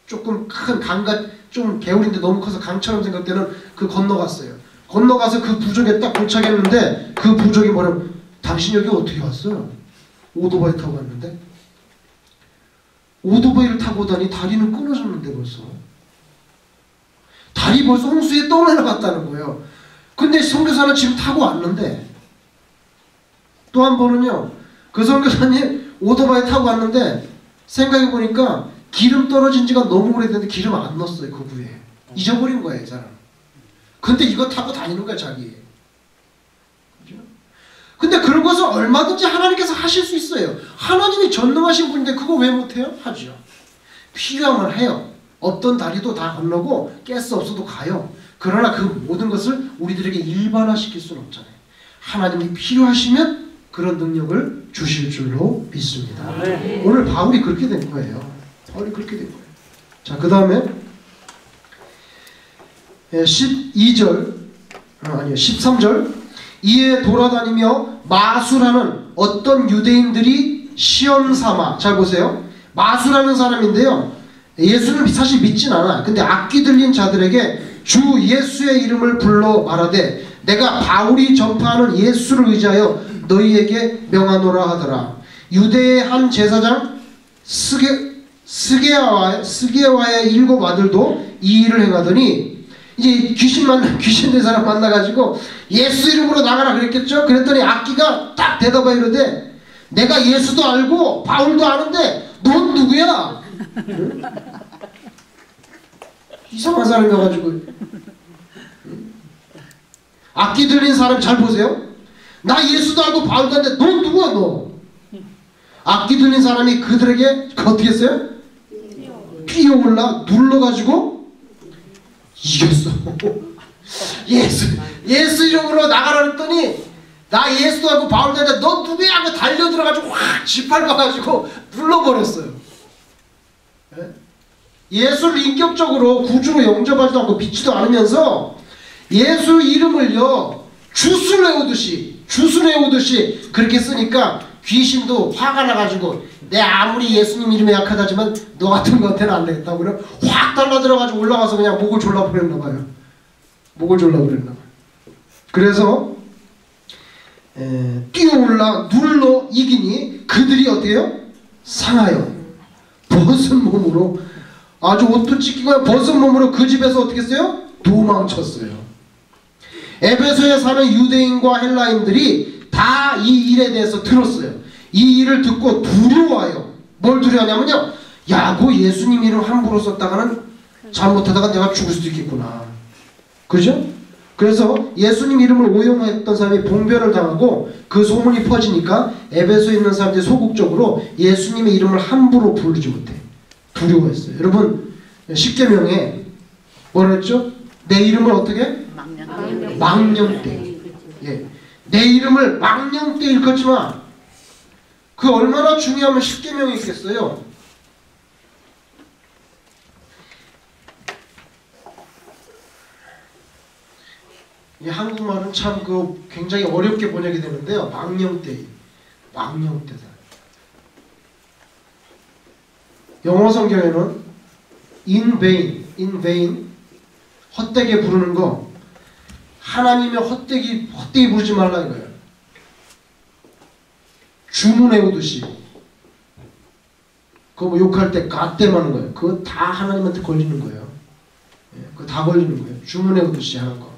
조금 큰 강가, 좀 개울인데 너무 커서 강처럼 생각되는 그 건너갔어요. 건너가서 그 부족에 딱 도착했는데 그 부족이 뭐냐면 당신 여기 어떻게 왔어요? 오토바이 타고 왔는데. 오토바이를 타고 오다니 다리는 끊어졌는데 벌써. 다리 벌써 홍수에 떠내려갔다는 거예요. 근데 선교사는 지금 타고 왔는데, 또 한 번은요, 그 선교사님 오토바이 타고 왔는데 생각해보니까 기름 떨어진 지가 너무 오래됐는데 기름 안 넣었어요. 그 부에 잊어버린 거예요, 이 사람. 근데 이거 타고 다니는 거야, 자기. 그죠? 근데 그런 것을 얼마든지 하나님께서 하실 수 있어요. 하나님이 전능하신 분인데 그거 왜 못해요? 하죠. 필요하면 해요. 없던 다리도 다 건너고 가스 없어도 가요. 그러나 그 모든 것을 우리들에게 일반화시킬 수는 없잖아요. 하나님이 필요하시면 그런 능력을 주실 줄로 믿습니다. 네. 오늘 바울이 그렇게 된 거예요. 바울이 그렇게 된 거예요. 자, 그 다음에 12절, 아니요, 13절. 이에 돌아다니며 마술하는 어떤 유대인들이 시험 삼아, 잘 보세요. 마술하는 사람인데요, 예수를 사실 믿진 않아. 근데 악기 들린 자들에게 주 예수의 이름을 불러 말하되 내가 바울이 전파하는 예수를 의지하여 너희에게 명하노라 하더라. 유대의 한 제사장 스게와의 7 아들도 이 일을 행하더니, 이제 귀신 된 사람 만나가지고 예수 이름으로 나가라 그랬겠죠. 그랬더니 악기가 딱 대답하여 이러되 내가 예수도 알고 바울도 아는데 넌 누구야? 응? 이상한 사람이어가지고. 악기 들린 사람 잘 보세요. 나 예수도 알고 바울도 아는데 넌 누구야 너? 악기 들린 사람이 그들에게 어떻게 했어요? 뛰어올라 눌러가지고 이겼어. 예수 이름으로 나가라 했더니 나 예수도 알고 바울도 아는데 너 누구야 하고 달려들어가지고 확 짓밟아가지고 눌러버렸어요. 예수를 인격적으로 구주로 영접하지도 않고 믿지도 않으면서 예수 이름을요 주술 외우듯이 그렇게 쓰니까 귀신도 화가 나가지고 내 아무리 예수님 이름에 약하다지만 너 같은 것한테는 안 되겠다고 그래 확 달라들어가지고 올라가서 그냥 목을 졸라버렸나봐요. 그래서 뛰어올라 눌러 이기니 그들이 어때요? 상하여 벗은 몸으로, 아주 옷도 찢기고 벗은 몸으로 그 집에서 어떻게 했어요? 도망쳤어요. 에베소에 사는 유대인과 헬라인들이 다 이 일에 대해서 들었어요. 이 일을 듣고 두려워해요. 뭘 두려워하냐면요, 야, 그 예수님 이름 함부로 썼다가는 잘못하다가 내가 죽을 수도 있겠구나. 그죠? 그래서 예수님 이름을 오용했던 사람이 봉변을 당하고 그 소문이 퍼지니까 에베소에 있는 사람들이 소극적으로 예수님의 이름을 함부로 부르지 못해. 두려워했어요. 여러분, 십계명에 뭐라 했죠? 내 이름을 어떻게? 망령되. 예. 내 이름을 망령되 일컫지 마. 그 얼마나 중요하면 십계명이 있겠어요. 이 한국말은 참 그 굉장히 어렵게 번역이 되는데요. 망령되이, 망령되다. 영어 성경에는 in vain, 헛되게 부르는 거, 하나님의 헛되게 부르지 말라 이거예요. 주문해오듯이. 그거 뭐 욕할 때 갓댐 하는 거예요. 그거 다 하나님한테 걸리는 거예요. 예, 그거 다 걸리는 거예요. 주문해오듯이 하는 거.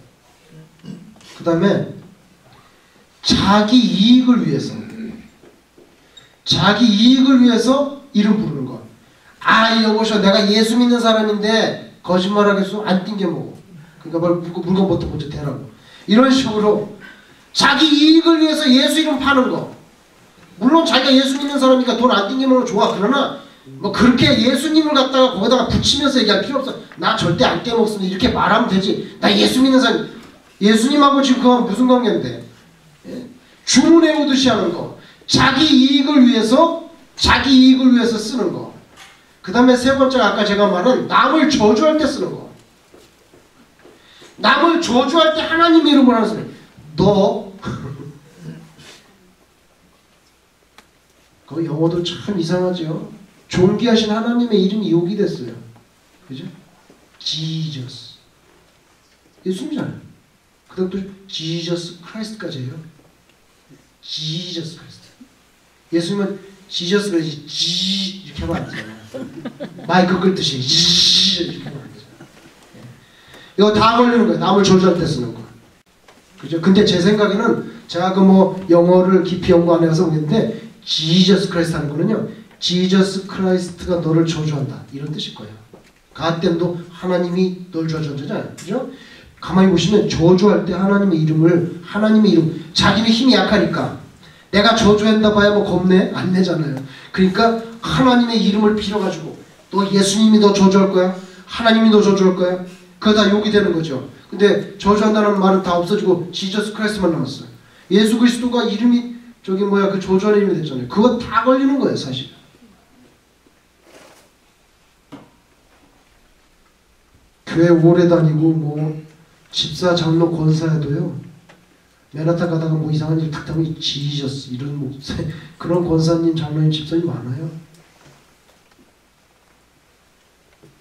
그 다음에 자기 이익을 위해서 이름 부르는 거. 아 여보셔 내가 예수 믿는 사람인데 거짓말하겠어? 안 띵겨 먹어. 그러니까 물건부터 먼저 대라고. 이런 식으로 자기 이익을 위해서 예수 이름 파는 거. 물론 자기가 예수 믿는 사람이니까 돈 안 띵겨 먹는 거 좋아. 그러나 뭐 그렇게 예수님을 갖다가 거기다가 붙이면서 얘기할 필요 없어. 나 절대 안 떼먹습니다. 이렇게 말하면 되지. 나 예수 믿는 사람. 예수님하고 지금 그거 무슨 관계인데? 예? 주문해오듯이 하는 거. 자기 이익을 위해서 쓰는 거. 그 다음에 세 번째가 아까 제가 말한 남을 저주할 때 쓰는 거. 남을 저주할 때 하나님 이름을 하는 사람. 너 그 영어도 참 이상하죠. 존귀하신 하나님의 이름이 욕이 됐어요. 그죠? Jesus. 예수님이잖아요. 그 다음 또 Jesus Christ까지 해요. Jesus Christ. 예수님은 Jesus 그러지 지 이렇게 하면 안 되잖아요. 마이크 끌듯이 지 이렇게 하면 안 되잖아요. 이거 다 걸리는 거예요. 남을 저주할 때 쓰는 거. 그죠? 근데 제 생각에는 제가 그 뭐 영어를 깊이 연구 안 해서 모르겠는데 Jesus Christ 하는 거는요. Jesus Christ가 너를 저주한다. 이런 뜻일 거예요. 갓댐도 하나님이 널 저주한다잖아요. 그죠? 가만히 보시면 저주할 때 하나님의 이름 자기는 힘이 약하니까 내가 저주한다 봐야 뭐 겁내? 안 내잖아요. 그러니까 하나님의 이름을 빌어가지고 너 예수님이 너 저주할 거야? 하나님이 너 저주할 거야? 그거 다 욕이 되는 거죠. 근데 저주한다는 말은 다 없어지고 지저스 크라이스트만 남았어요. 예수 그리스도가 이름이 그 저주하는 이름이 됐잖아요. 그거 다 걸리는 거예요 사실. 교회 오래 다니고 뭐 집사 장로 권사에도요. 맨하탄 가다가 뭐 이상한 일 탁 하면 지저스 이런 목사 그런 권사님 장로님 집사님 많아요.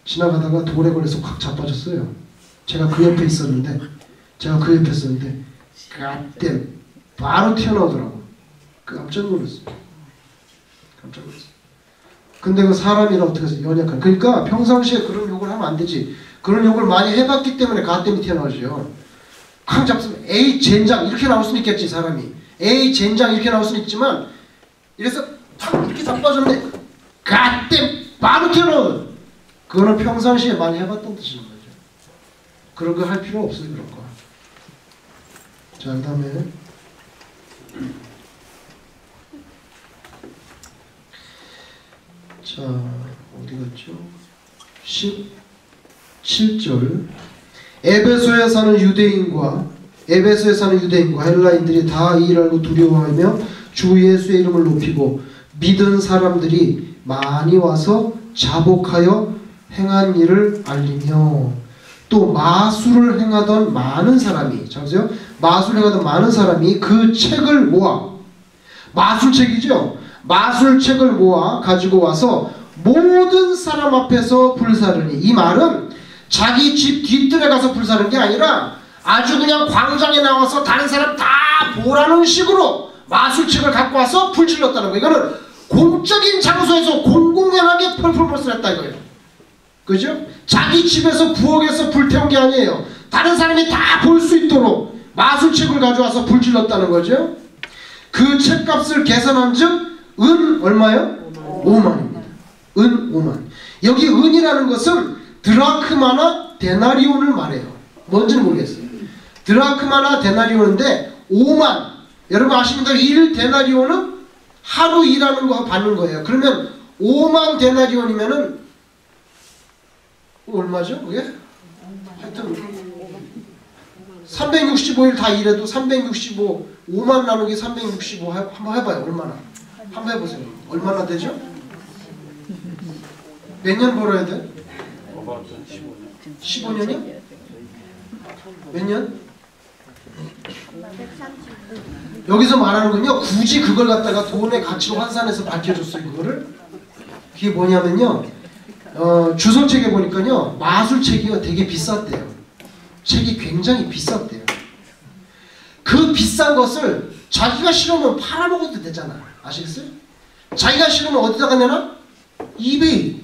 지나가다가 돌에 걸려서 확 자빠졌어요. 제가 그 옆에 있었는데 그때 바로 튀어나오더라고. 깜짝 놀랐어요. 근데 그 사람이라 어떻게 해서 연약한. 그러니까 평상시에 그런 욕을 하면 안 되지. 그런 욕을 많이 해봤기 때문에 가땜이 튀어나오죠. 쾅 잡으면 에이 젠장 이렇게 나올 수는 있겠지 사람이. 에이 젠장 이렇게 나올 수는 있지만 이래서 탁 이렇게 자빠졌네. 가땜 바로 튀어나오는. 그거는 평상시에 많이 해봤던 뜻인 거죠. 그런 거 할 필요 없어요. 그런 거. 자, 그 다음에 자 어디 갔죠? 17절 에베소에 사는 유대인과 헬라인들이 다 이 일을 알고 두려워하며 주 예수의 이름을 높이고 믿은 사람들이 많이 와서 자복하여 행한 일을 알리며 또 마술을 행하던 많은 사람이 잠시요. 마술을 행하던 많은 사람이 그 책을 모아 마술책이죠. 마술책을 모아 가지고 와서 모든 사람 앞에서 불사르니 이 말은 자기 집 뒤뜰에 가서 불사르는 게 아니라 아주 그냥 광장에 나와서 다른 사람 다 보라는 식으로 마술책을 갖고 와서 불질렀다는 거예요. 이거는 공적인 장소에서 공공연하게 퍼포먼스를 했다 이거예요. 그죠? 자기 집에서 부엌에서 불태운 게 아니에요. 다른 사람이 다 볼 수 있도록 마술책을 가져와서 불질렀다는 거죠. 그 책값을 계산한 즉 은 얼마요? 5만입니다. 은 5만. 여기 은이라는 것은 드라크마나 데나리온을 말해요. 뭔지는 모르겠어요. 드라크마나 데나리온인데 5만. 여러분 아시는 대로 1 데나리온은 하루 일하는 거 받는 거예요. 그러면 5만 데나리온이면은 얼마죠? 그게? 하여튼 365일 다 일해도 365 5만 나누기 365 한번 해봐요. 얼마나? 한번 해보세요. 얼마나 되죠? 몇 년 벌어야 돼? 15년이요? 몇 년? 여기서 말하는 건요, 굳이 그걸 갖다가 돈의 가치로 환산해서 밝혀줬어요. 그거를. 그게 뭐냐면요, 주소책에 보니까요, 마술책이요 되게 비쌌대요. 책이 굉장히 비쌌대요. 그 비싼 것을 자기가 싫으면 팔아먹어도 되잖아. 아시겠어요? 자기가 싫으면 어디다가 내나? 이베이.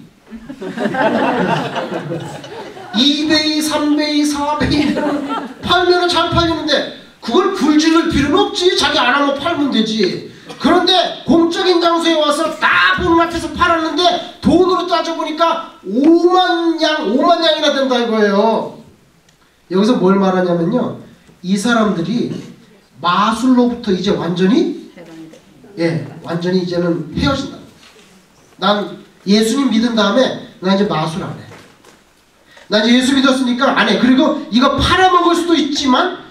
이베이, 3베이, 4베이 팔면은 잘 팔리는데 그걸 불지를 필요는 없지. 자기 안 하면 팔면 되지. 그런데 공적인 장소에 와서 딱 보는 앞에서 팔았는데 돈으로 따져보니까 5만 양이나 된다 이거예요. 여기서 뭘 말하냐면요, 이 사람들이 마술로부터 이제 완전히 완전히 이제는 헤어진다. 난 예수님 믿은 다음에 나 이제 마술 안 해. 나 이제 예수 믿었으니까 안 해. 그리고 이거 팔아먹을 수도 있지만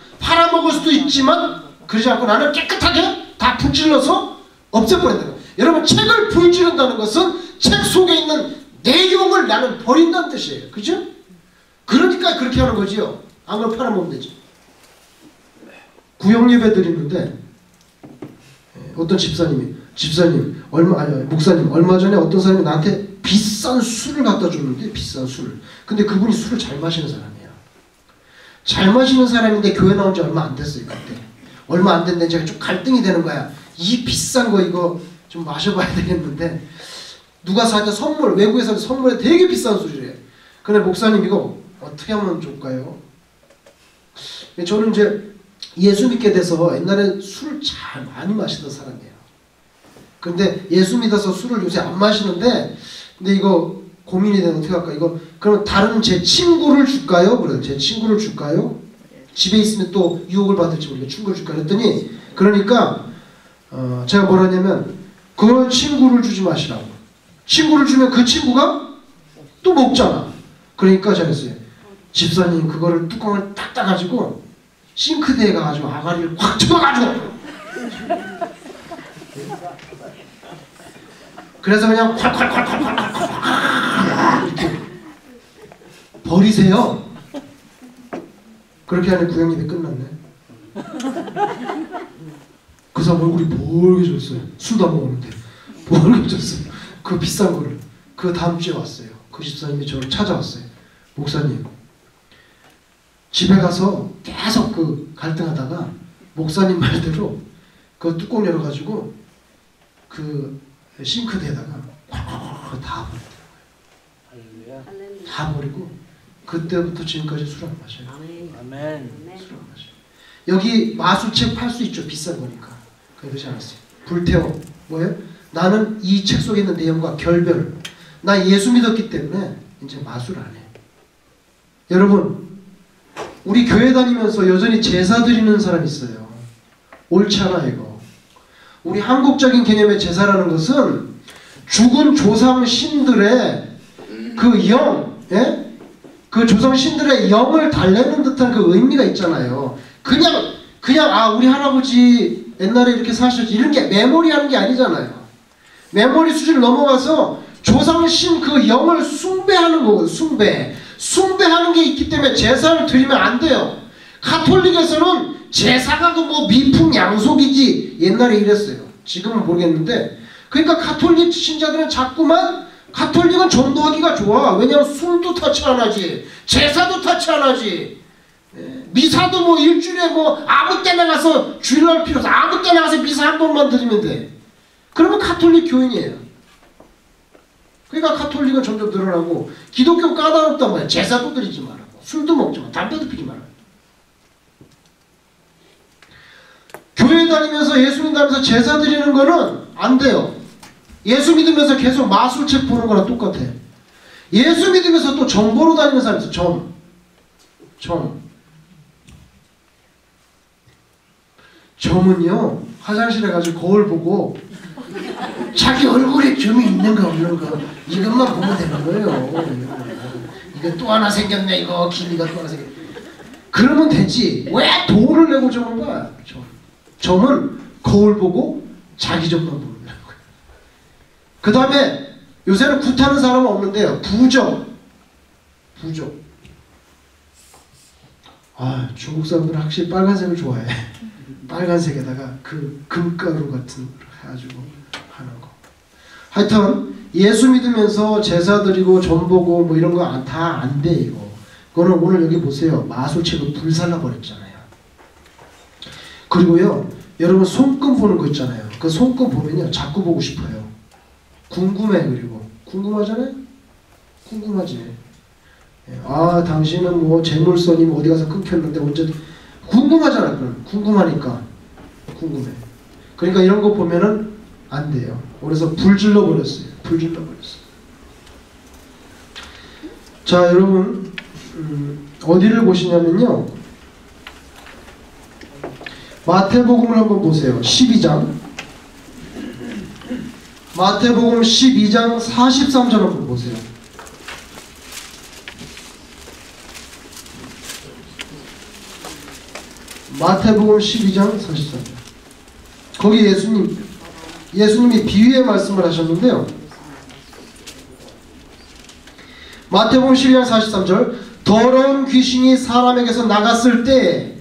그러지 않고 나는 깨끗하게 다 불질러서 없애버린다. 여러분, 책을 불지른다는 것은 책 속에 있는 내용을 나는 버린다는 뜻이에요. 그죠? 그러니까 그렇게 하는 거지요. 안 그러면 팔아먹으면 되지. 구역예배 드리는데 어떤 목사님 얼마 전에 어떤 사람이 나한테 비싼 술을 갖다 줬는데, 비싼 술. 근데 그분이 술을 잘 마시는 사람이에요. 잘 마시는 사람인데 교회 나온 지 얼마 안 됐어요. 그때 얼마 안 됐는데 제가 좀 갈등이 되는 거야. 이 비싼 거 이거 좀 마셔봐야 되겠는데, 누가 사자 선물, 외국에서 선물에 되게 비싼 술이래. 근데 목사님 이거 어떻게 하면 좋을까요? 저는 이제 예수 믿게 돼서 옛날에 술을 잘 많이 마시던 사람이에요. 근데 예수 믿어서 술을 요새 안 마시는데, 근데 이거 고민이 되면 어떻게 할까? 이거 그럼 다른 제 친구를 줄까요? 그래, 제 친구를 줄까요? 집에 있으면 또 유혹을 받을지 모르겠 친구를 줄까 그랬더니, 그러니까 제가 뭐라냐면 그 친구를 주지 마시라고. 친구를 주면 그 친구가 또 먹잖아. 그러니까 제가 했어요. 집사님 그거를 뚜껑을 딱 따가지고 싱크대에 가가지고 아가리를 꽉 집어가지고 그래서 그냥 콸콸콸콸콸콸 이렇게 버리세요. 그렇게 하니 구역님이 끝났네. 그 사람 얼굴이 벌개졌어요. 술도 안 먹었는데 벌개졌어요. 그 비싼 거를. 그 다음 주에 왔어요. 그 집사님이 저를 찾아왔어요. 목사님, 집에 가서 계속 그 갈등하다가 목사님 말대로 그 뚜껑 열어가지고 그 싱크대에다가 다 버리더라고요. 다 버리고 그때부터 지금까지 술 안 마셔요.
아멘.
술 안 마셔요. 여기 마술책 팔 수 있죠. 비싼 거니까. 그러지 않았어요. 불태워. 뭐예요? 나는 이 책 속에 있는 내용과 결별. 나 예수 믿었기 때문에 이제 마술 안 해. 여러분, 우리 교회 다니면서 여전히 제사 드리는 사람 있어요. 옳지 않아 이거. 우리 한국적인 개념의 제사라는 것은 죽은 조상 신들의 그 영, 예? 그 조상 신들의 영을 달래는 듯한 그 의미가 있잖아요. 그냥 우리 할아버지 옛날에 이렇게 사셨지 이런 게 메모리하는 게 아니잖아요. 메모리 수준을 넘어가서 조상신 그 영을 숭배하는 거거든요. 숭배하는 게 있기 때문에 제사를 드리면 안 돼요. 가톨릭에서는 제사가 그 뭐 미풍양속이지 옛날에 이랬어요. 지금은 모르겠는데, 그러니까 가톨릭 신자들은 자꾸만 가톨릭은 전도하기가 좋아. 왜냐하면 술도 터치 안 하지, 제사도 터치 안 하지, 미사도 뭐 일주일에 뭐 아무 때나 가서 주일날 필요 없어. 아무 때나 가서 미사 한 번만 드리면 돼. 그러면 가톨릭 교인이에요. 그러니까 가톨릭은 점점 늘어나고, 기독교 까다롭단 말이야. 제사도 드리지 말라고, 술도 먹지 마, 담배도 피지 말라고. 교회 다니면서 예수 믿으면서 제사 드리는 거는 안 돼요. 예수 믿으면서 계속 마술책 보는 거랑 똑같아. 예수 믿으면서 또 점 보러 다니는 사람 있어. 점은요, 화장실에 가서 거울 보고 자기 얼굴에 점이 있는가 없는가 이것만 보면 되는 거예요. 이거 또 하나 생겼네, 이거 길이가 또 하나 생겼네. 그러면 되지. 왜 돈을 내고 적은 거야? 점은 거울 보고 자기 점만 보는 거예요. 그 다음에 요새는 굿하는 사람은 없는데요. 부적. 아, 중국 사람들은 확실히 빨간색을 좋아해. 빨간색에다가 그 금가루 같은 걸 해가지고 하는 거. 하여튼 예수 믿으면서 제사 드리고 전 보고 뭐 이런 거 다 안 돼 이거. 그거는 오늘 여기 보세요. 마술책을 불살라 버렸잖아요. 그리고요, 여러분 손금 보는 거 있잖아요. 그 손금 보면요 자꾸 보고 싶어요. 궁금해. 그리고 궁금하잖아요. 궁금하지. 아, 당신은 뭐 재물선이 뭐 어디 가서 끊겼는데 언제 궁금하잖아. 그럼 궁금하니까 궁금해. 그러니까 이런 거 보면은 안 돼요. 그래서 불 질러 버렸어요. 불 질러 버렸어요. 자, 여러분 어디를 보시냐면요, 마태복음을 한번 보세요. 12장. 마태복음 12장 43절 한번 보세요. 마태복음 12장 43절. 거기 예수님이 비유의 말씀을 하셨는데요. 마태복음 12장 43절. 더러운 귀신이 사람에게서 나갔을 때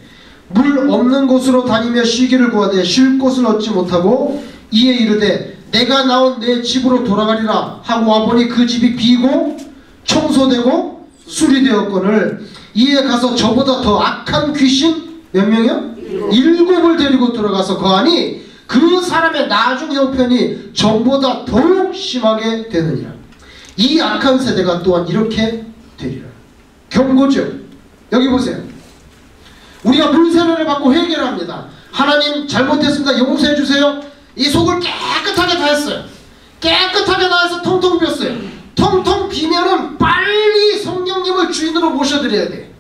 물 없는 곳으로 다니며 쉬기를 구하되 쉴 곳을 얻지 못하고 이에 이르되 내가 나온 내 집으로 돌아가리라 하고 와보니 그 집이 비고 청소되고 수리되었거늘 이에 가서 저보다 더 악한 귀신 몇 명이요? 7을 데리고 들어가서 거하니 그 사람의 나중 형편이 전보다 더욱 심하게 되느니라. 이 악한 세대가 또한 이렇게 되리라. 경고죠. 여기 보세요. 우리가 물세례를 받고 회개를 합니다. 하나님 잘못했습니다. 용서해 주세요. 이 속을 깨끗하게 다 했어요. 깨끗하게 다 해서 통통 비었어요. 통통 비면은 빨리 성령님을 주인으로 모셔드려야 돼.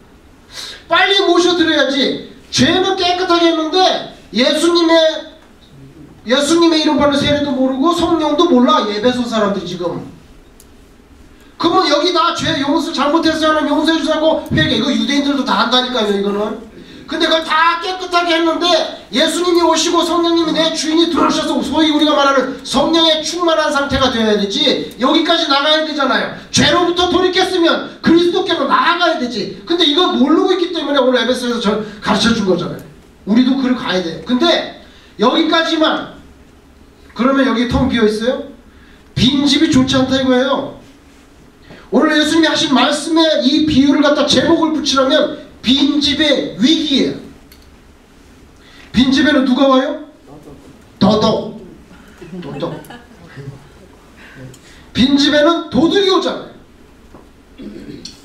빨리 모셔드려야지. 죄는 깨끗하게 했는데 예수님의 이름 받는 세례도 모르고 성령도 몰라. 예배소 사람들이 지금. 그러면 여기다 죄 용서 잘못했어요. 하나님 용서해 주자고 회개. 이거 유대인들도 다 한다니까요. 이거는. 근데 그걸 다 깨끗하게 했는데 예수님이 오시고 성령님이 내 주인이 들어오셔서 소위 우리가 말하는 성령에 충만한 상태가 되어야 되지. 여기까지 나가야 되잖아요. 죄로부터 돌이켰으면 그리스도께로 나아가야 되지. 근데 이거 모르고 있기 때문에 오늘 에베소에서 저 가르쳐 준 거잖아요. 우리도 그를 가야 돼. 근데 여기까지만. 그러면 여기 텅 비어 있어요? 빈집이 좋지 않다 이거예요. 오늘 예수님이 하신 말씀에 이 비유를 갖다 제목을 붙이려면 빈집의 위기예요. 빈집에는 누가 와요? 도둑. 빈집에는 도둑이 오잖아요.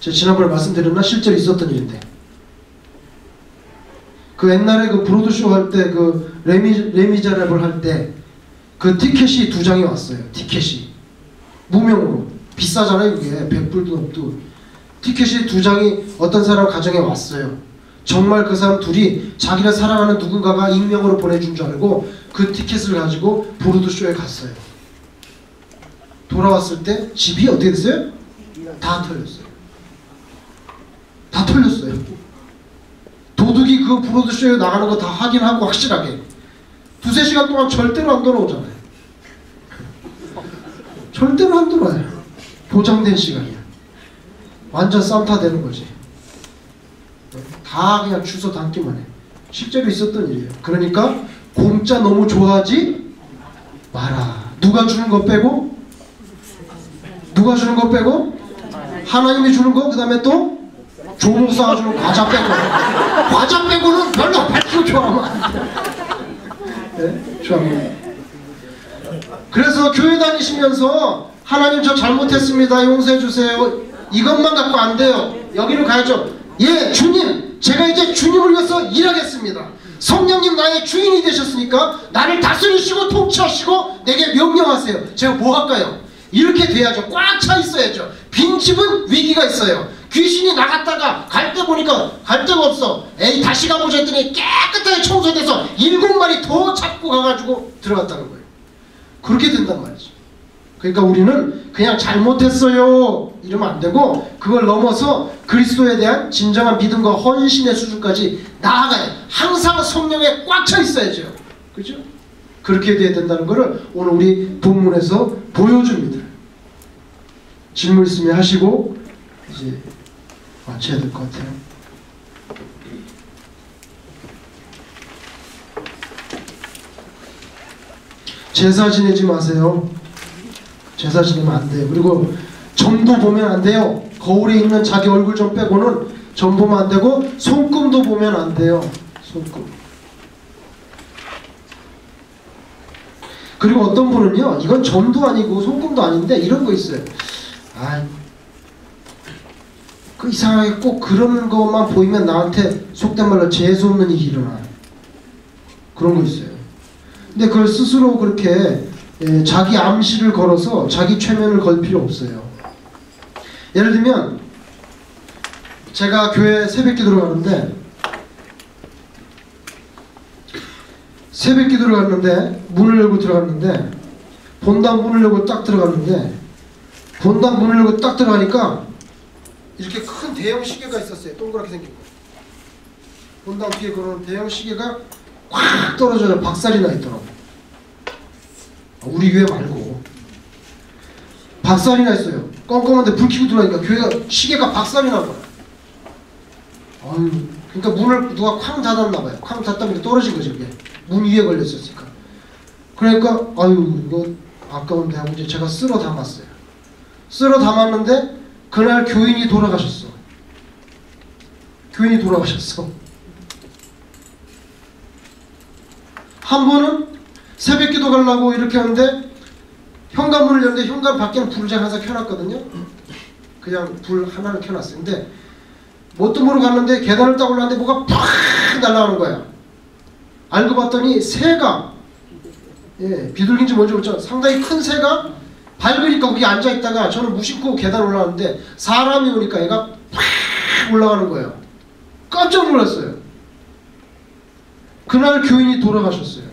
제가 지난번에 말씀드렸나? 실제로 있었던 일인데, 그 옛날에 그 브로드쇼 할 때 그 레미제라블 할 때 그 티켓이 2장이 왔어요. 티켓이 무명으로 비싸잖아요. 그게 100불도 넘도. 티켓이 2장이 어떤 사람 가정에 왔어요. 정말 그 사람 둘이 자기를 사랑하는 누군가가 익명으로 보내준 줄 알고 그 티켓을 가지고 브로드쇼에 갔어요. 돌아왔을 때 집이 어떻게 됐어요? 다 털렸어요. 다 털렸어요. 도둑이 그 브로드쇼에 나가는 거 다 확인하고 확실하게 2-3시간 동안 절대로 안 돌아오잖아요. 절대로 안 돌아와요. 보장된 시간이야. 완전 쌈타 되는 거지. 다 그냥 주워 담기만 해. 실제로 있었던 일이에요. 그러니까 공짜 너무 좋아하지 마라. 누가 주는 거 빼고? 누가 주는 거 빼고? 하나님이 주는 거, 그 다음에 또 조목사가 주는 과자 빼고. 과자 빼고는 별로 100% 좋아하면 안 돼. 네? 좋아하면. 그래서 교회 다니시면서 하나님 저 잘못했습니다. 용서해 주세요. 이것만 갖고 안 돼요. 여기로 가야죠. 예, 주님, 제가 이제 주님을 위해서 일하겠습니다. 성령님 나의 주인이 되셨으니까 나를 다스리시고 통치하시고 내게 명령하세요. 제가 뭐 할까요? 이렇게 돼야죠. 꽉 차 있어야죠. 빈집은 위기가 있어요. 귀신이 나갔다가 갈 때 보니까 갈 데가 없어. 에이, 다시 가보자 했더니 깨끗하게 청소돼서 7마리 더 잡고 가가지고 들어갔다는 거예요. 그렇게 된단 말이죠. 그러니까 우리는 그냥 잘못했어요 이러면 안 되고, 그걸 넘어서 그리스도에 대한 진정한 믿음과 헌신의 수준까지 나아가야, 항상 성령에 꽉 차 있어야죠. 그죠? 그렇게 돼야 된다는 것을 오늘 우리 본문에서 보여줍니다. 질문 있으면 하시고 이제 마쳐야 될 것 같아요. 제사 지내지 마세요. 제사 지내면 안 돼요. 그리고 점도 보면 안 돼요. 거울에 있는 자기 얼굴 좀 빼고는 점 보면 안 되고 손금도 보면 안 돼요. 손금. 그리고 어떤 분은요, 이건 점도 아니고 손금도 아닌데 이런 거 있어요. 아, 그 이상하게 꼭 그런 것만 보이면 나한테 속된 말로 재수 없는 일이 일어나요. 그런 거 있어요. 근데 그걸 스스로 그렇게 자기 암시를 걸어서 자기 최면을 걸 필요 없어요. 예를 들면 제가 교회 새벽 기도를 가는데 문을 열고 들어갔는데 본당 문을 열고 딱 들어갔는데 본당 문을 열고 딱 들어가니까 이렇게 큰 대형 시계가 있었어요. 동그랗게 생긴 거. 본당 뒤에 그런 대형 시계가 확 떨어져서 박살이 나 있더라고. 우리 교회 말고 박살이 나 있어요. 껌껌한데 불 켜고 들어가니까 교회가 시계가 박살이 난 거야. 아유, 그러니까 문을 누가 쾅 닫았나 봐요. 쾅 닫다보니까 떨어진 거죠. 이게 문 위에 걸렸었으니까. 그러니까 아유 이거 아까운데 하고 이제 제가 쓸어 담았어요. 쓸어 담았는데 그날 교인이 돌아가셨어. 교인이 돌아가셨어. 한 번은 새벽 기도 가려고 이렇게 하는데 현관문을 열는데 현관 밖에는 불을 제가 항상 켜놨거든요. 그냥 불 하나를 켜놨어요. 근데 뭣도 모르고 갔는데 계단을 딱 올라갔는데 뭐가 팍 날아가는 거야. 알고 봤더니 새가, 비둘기인지 뭔지 모르겠지만 상당히 큰 새가 밝으니까 거기 앉아있다가 저는 무심코 계단 올라갔는데 사람이 오니까 얘가 팍 올라가는 거예요. 깜짝 놀랐어요. 그날 교인이 돌아가셨어요.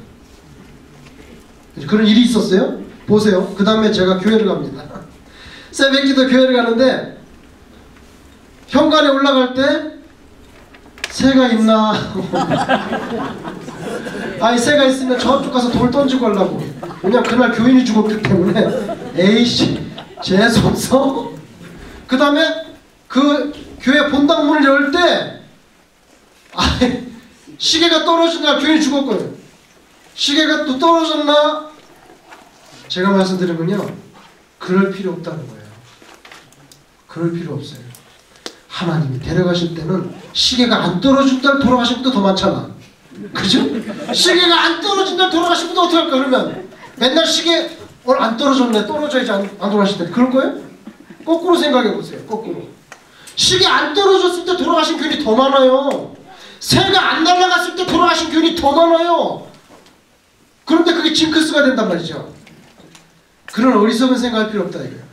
그런 일이 있었어요. 보세요. 그 다음에 제가 교회를 갑니다. 새벽기도 교회를 가는데 현관에 올라갈 때 새가 있나? 아니 새가 있으면 저쪽 가서 돌 던지고 가려고. 왜냐면 그날 교인이 죽었기 때문에 에이씨 재수없어. 그 다음에 그 교회 본당 문을 열 때 시계가 떨어진 날 교인이 죽었거든요. 시계가 또 떨어졌나? 제가 말씀드린 건요, 그럴 필요 없다는 거예요. 그럴 필요 없어요. 하나님이 데려가실 때는 시계가 안 떨어진 날 돌아가신 분도 더 많잖아. 그죠? 시계가 안 떨어진 날 돌아가신 분도 어떻게 할까? 그러면 맨날 시계 오늘 안 떨어졌네, 떨어져야지 안 돌아가실 때 그럴 거예요? 거꾸로 생각해 보세요. 거꾸로. 시계 안 떨어졌을 때 돌아가신 교인이 더 많아요. 새가 안 날아갔을 때 돌아가신 교인이 더 많아요. 그런데 그게 징크스가 된단 말이죠. 그런 어리석은 생각할 필요 없다 이거예요.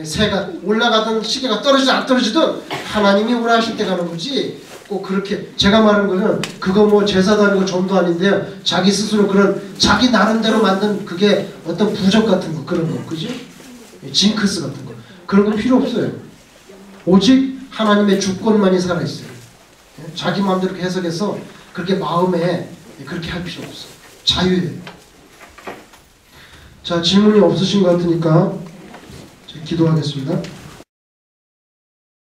새가 올라가든 시계가 떨어지든 안 떨어지든 하나님이 오라 하실 때 가는 거지, 꼭 그렇게 제가 말하는 거는 그거 뭐 제사도 아니고 점도 아닌데요, 자기 스스로 그런 자기 나름대로 만든 그게 어떤 부적 같은 거, 그런 거, 그죠? 징크스 같은 거, 그런 거 필요 없어요. 오직 하나님의 주권만이 살아있어요. 자기 마음대로 해석해서 그렇게 마음에 그렇게 할 필요 없어. 자유예요. 자, 질문이 없으신 것 같으니까 기도하겠습니다.